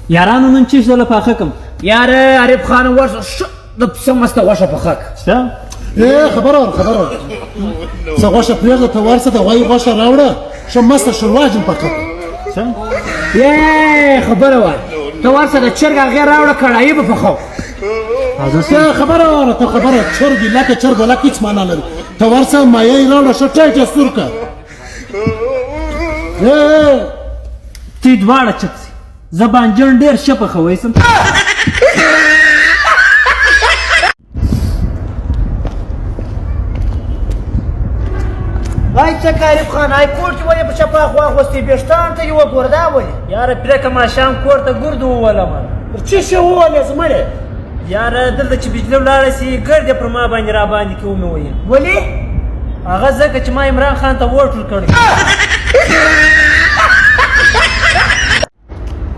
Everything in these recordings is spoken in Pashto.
یارانو نن چې زله پاخه کم یاره عارف خان ورشه د پسه مسته غوښه پخه شته خبره څه غوښه پرېږده ته ورسه د غوایي غوښه راوړه ښه مسته شوروا جم پخه خبره وایه ته ورسه د چرګ هغې راوړه کړایي به پخو خبره ته خبره چرګ لکه چرګ ولکه هېڅ معنا لري ته ورسه مایه یې راوړه ښه ټیټه سور کړه تی دواړه چپ سي زه بانجان ډېر ښه پخوی سم ای څه عارف خان ای کور کې ولې په چپاخ واغوستې بېشتان ته یې وګوره دا ولې یاره پرېکه ماښام کور ته ګرد وولمه څه شی وولې زمړې یاره دلته چې بجلي ولاړه سي ګرد یې پر ما باندې را باندې کې ومې ویل ولې هغه ځکه چې ما عمران خان ته ووټل کړی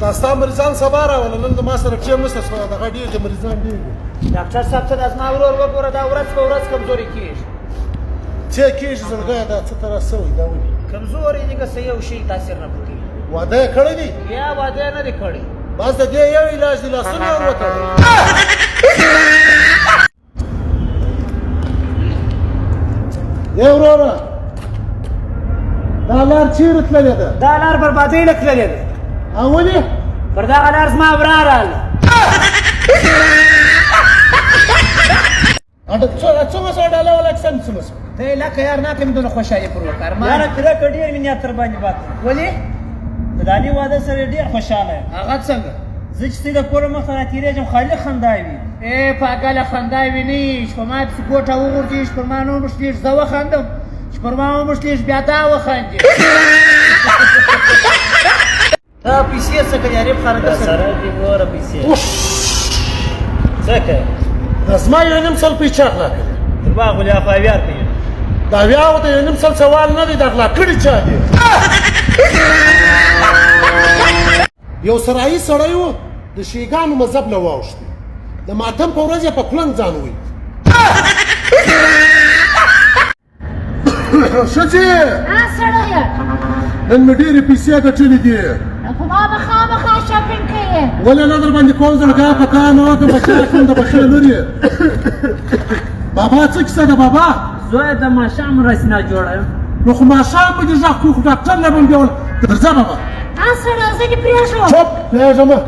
دا ستا مریضان سبا راوله نن د ما سره ټیم نشته سوه دغه ډېر د مریضان ډېر دي ډاکټر صاحب ته دا زما ورور وګوره دا ورځ په ورځ کمزوري کېږي څه کېږي زړګیه دا څه ته راسوی دا ولې کمزوري دي که څه یو شي تاثیر نه پکوي واده یې کړی دی یا واده یې نه دی کړی بس د دې یو علاج دی لاسونه ور وتړئ وروره دا لار چیرې تللې ده دا لار بربادۍ له تللې ده او ولې پر دغه لار زما وراره راغله څومره سوه ډاله ولا اکسن څومره سوه دی لکه یار ناکړې مې دونه خوشحالي پر وکړ یاره پرېکه ډېر مې نیت تر باندې بات ولې د دانې واده سره ډېر خوشحاله یم هغه څنګه زه چې ستا د کوره مخته را تېرېږم خالي خندا وي پاګله خندا ویني چې په ما پسې ګوټه وغورځېږي چې پر ما نه وموښلېږي زه وخندم چې پر ما وموښلېږي بیا دا وخندي دا پیسې څه کوي عارف خان سره دې ګوره پیسې څه کوي دا زما یو نیم سل پیسې اخلا کړي تر باغ ولې افاویار کوي دا ویاو ته یو نیم سل سوال نه دی د اخلا کړي چا دی یو سرایي سړی و د شیګانو مذهب نه واوښتي د ماتم په ورځ یې په کلنګ ځان ووي ښځې سړیه نن مې ډېرې پیسې ګټلې دي خو ما به خامخا شاپینګ کوې ولې نه در باندې کوم زړګی په کار نه وکړم بچی کوم د بښې لري بابا څه کیسه ده بابا زوی د ماښام رسنه جوړه یم نو خو ماښام به دې غږ کړو خو ډاکټر نه به م بیول درځه بابا سړیه زه دې پرېږدم چپ پرېږدمه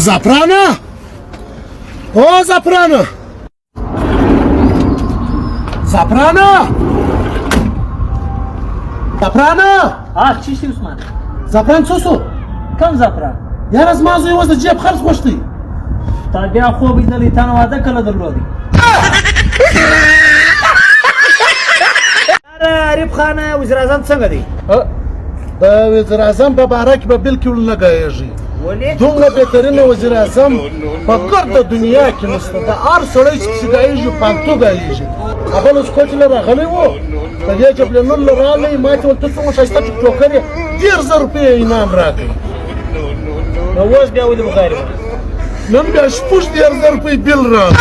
زعفرانه او زعفرانه زعفرانه زعفرانه چی شي عثمان زعفران څه شو کم زعفران یاره زما زوی اوس د جیب خرڅ غوښتی تا بیا خوب لیدلی تا نه واده کله درلودی عارف خان وزیر اعظم څنګه دی د وزیر اعظم په باره کې به بالکل نه ګایږي ولې دومره بهترینه وزیر اعظم په ګرده دنیا کې نشته د هر سړی چې پسې ګایږي پالتو ګایږي بل اوس کوچ له راغلی و په دې جبلنون له راغلی ما ته ورته څومره ښایسته ټیکټوکر یې 10,000 روپۍ انعام راکړي نو اوس بیا ولې بغیر نن بیا 10,000 روپۍ بیل راغی